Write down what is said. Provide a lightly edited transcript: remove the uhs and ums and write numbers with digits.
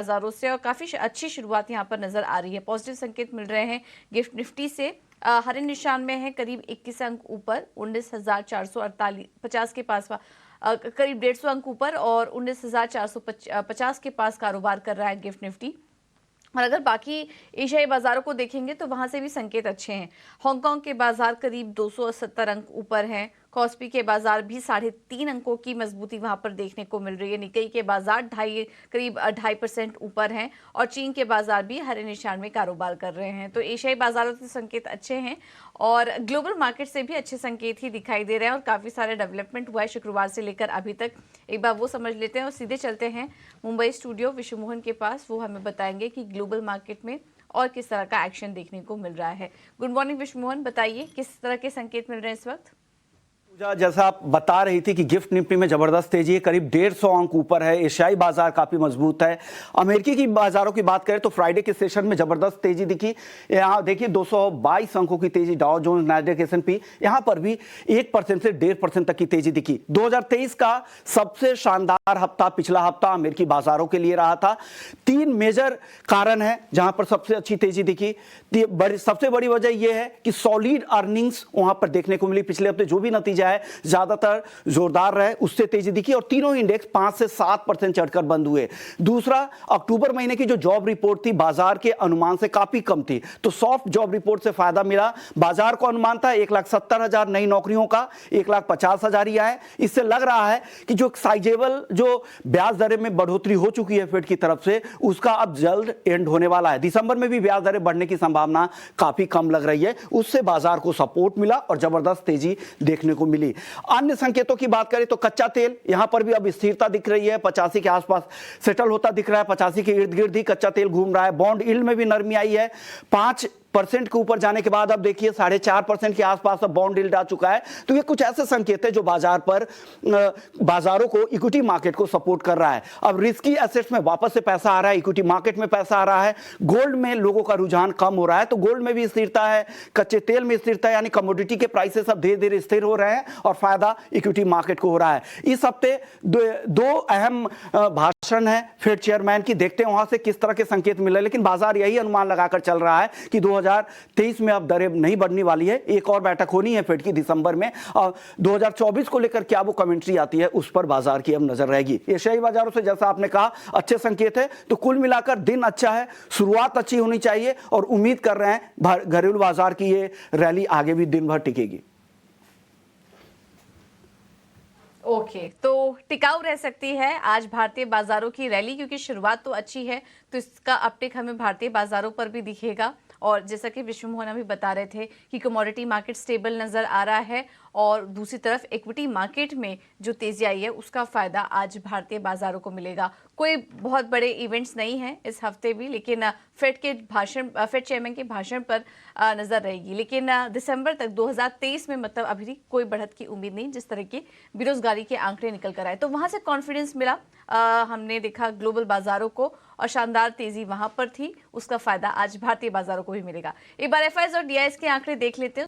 बाजारों से और काफी अच्छी शुरुआत यहां पर नजर आ रही है। पॉजिटिव संकेत मिल रहे हैं गिफ्ट निफ्टी से। हरे निशान में है, करीब 21 अंक ऊपर 19,450 के पास, करीब 150 अंक ऊपर और 19,450 के पास कारोबार कर रहा है गिफ्ट निफ्टी। और अगर बाकी एशियाई बाजारों को देखेंगे तो वहां से भी संकेत अच्छे हैं। हांगकांग के बाजार करीब 270 अंक ऊपर हैं। कॉस्पी के बाजार भी 3.5 अंकों की मजबूती वहां पर देखने को मिल रही है। निक्केई के बाजार करीब 2.5% ऊपर हैं और चीन के बाजार भी हरे निशान में कारोबार कर रहे हैं। तो एशियाई बाजारों से संकेत अच्छे हैं और ग्लोबल मार्केट से भी अच्छे संकेत ही दिखाई दे रहे हैं और काफी सारे डेवलपमेंट हुआ है शुक्रवार से लेकर अभी तक। एक बार वो समझ लेते हैं और सीधे चलते हैं मुंबई स्टूडियो विश्व मोहन के पास। वो हमें बताएंगे कि ग्लोबल मार्केट में और किस तरह का एक्शन देखने को मिल रहा है। गुड मॉर्निंग विश्व मोहन, बताइए किस तरह के संकेत मिल रहे हैं इस वक्त। जैसा आप बता रही थी कि गिफ्ट निफ्टी में जबरदस्त तेजी है, करीब 150 अंक ऊपर है। एशियाई बाजार काफी मजबूत है। अमेरिकी की बाजारों की बात करें तो फ्राइडे के सेशन में जबरदस्त तेजी दिखी। यहाँ देखिए 222 अंकों की तेजी डाउ जोन्स, नैस्डैक, S&P, यहाँ पर भी 1% से 1.5% तक की तेजी दिखी। 2023 का सबसे शानदार हफ्ता पिछला हफ्ता अमेरिकी बाजारों के लिए रहा था। 3 मेजर कारण है जहां पर सबसे अच्छी तेजी दिखी। सबसे बड़ी वजह यह है कि सॉलिड अर्निंग्स वहां पर देखने को मिली। पिछले हफ्ते जो भी नतीजा है ज्यादातर जोरदार रहे, उससे तेजी दिखी और तीनों इंडेक्स 5 से 7% चढ़कर बंद हुए। दूसरा, अक्टूबर महीने की जो जॉब रिपोर्ट थी बाजार के अनुमान से काफी कम थी, तो सॉफ्ट जॉब रिपोर्ट से फायदा मिला। बाजार को अनुमान था 1,70,000 नई नौकरियों का, 1,50,000 ही आए। इससे लग रहा है कि जो साइजेबल जो ब्याज दरें में बढ़ोतरी हो चुकी है फेड की तरफ से, उसका अब जल्द एंड होने वाला है। दिसंबर में भी ब्याज दरें बढ़ने की संभावना काफी कम लग रही है, उससे बाजार को सपोर्ट मिला और जबरदस्त तेजी देखने को मिली। अन्य संकेतों की बात करें तो कच्चा तेल, यहां पर भी अब स्थिरता दिख रही है, 85 के आसपास सेटल होता दिख रहा है। 85 के इर्द गिर्द ही कच्चा तेल घूम रहा है। बॉन्ड यील्ड में भी नरमी आई है, 5% के ऊपर जाने के बाद अब देखिए 4.5% के आसपास अब बॉन्ड यील्ड आ चुका है। तो ये कुछ ऐसे संकेत है जो बाजारों को, इक्विटी मार्केट को सपोर्ट कर रहा है। अब रिस्की एसेट्स में वापस से पैसा आ रहा है, इक्विटी मार्केट में पैसा आ रहा है। गोल्ड में लोगों का रुझान कम हो रहा है, तो गोल्ड में भी स्थिरता है, कच्चे तेल में स्थिरता है, यानी कमोडिटी के प्राइसेस अब धीरे धीरे स्थिर हो रहे हैं और फायदा इक्विटी मार्केट को हो रहा है। इस हफ्ते दो अहम भाषण है फेड चेयरमैन की, देखते हैं वहां से किस तरह के संकेत मिले। लेकिन बाजार यही अनुमान लगाकर चल रहा है कि 2023 में अब दरें नहीं बढ़ने वाली है। एक और बैठक होनी है फेड की दिसंबर में, और 2024 को लेकर क्या वो कमेंट्री आती है उस पर बाजार की अब नजर रहेगी। एशियाई बाजारों से जैसा आपने कहा अच्छे संकेत है, तो कुल मिलाकर दिन अच्छा है, शुरुआत अच्छी होनी चाहिए और उम्मीद कर रहे हैं घरेलू बाजार की ये रैली आगे भी दिन भर टिकेगी। ओके, तो टिकाऊ रह सकती है आज भारतीय बाजारों की रैली, क्योंकि शुरुआत तो अच्छी है, तो इसका अपटेक हमें भारतीय बाजारों पर भी दिखेगा। और जैसा कि विश्व मोहन अभी बता रहे थे कि कमोडिटी मार्केट स्टेबल नजर आ रहा है और दूसरी तरफ इक्विटी मार्केट में जो तेजी आई है उसका फायदा आज भारतीय बाजारों को मिलेगा। कोई बहुत बड़े इवेंट्स नहीं है इस हफ्ते भी, लेकिन फेड चेयरमैन के भाषण पर नजर रहेगी। लेकिन दिसंबर तक 2023 में मतलब अभी कोई बढ़त की उम्मीद नहीं, जिस तरह की बेरोजगारी के आंकड़े निकल कर आए, तो वहां से कॉन्फिडेंस मिला। हमने देखा ग्लोबल बाजारों को और शानदार तेजी वहां पर थी, उसका फायदा आज भारतीय बाजारों को भी मिलेगा। एक बार FIs और DIs के आंकड़े देख लेते हैं।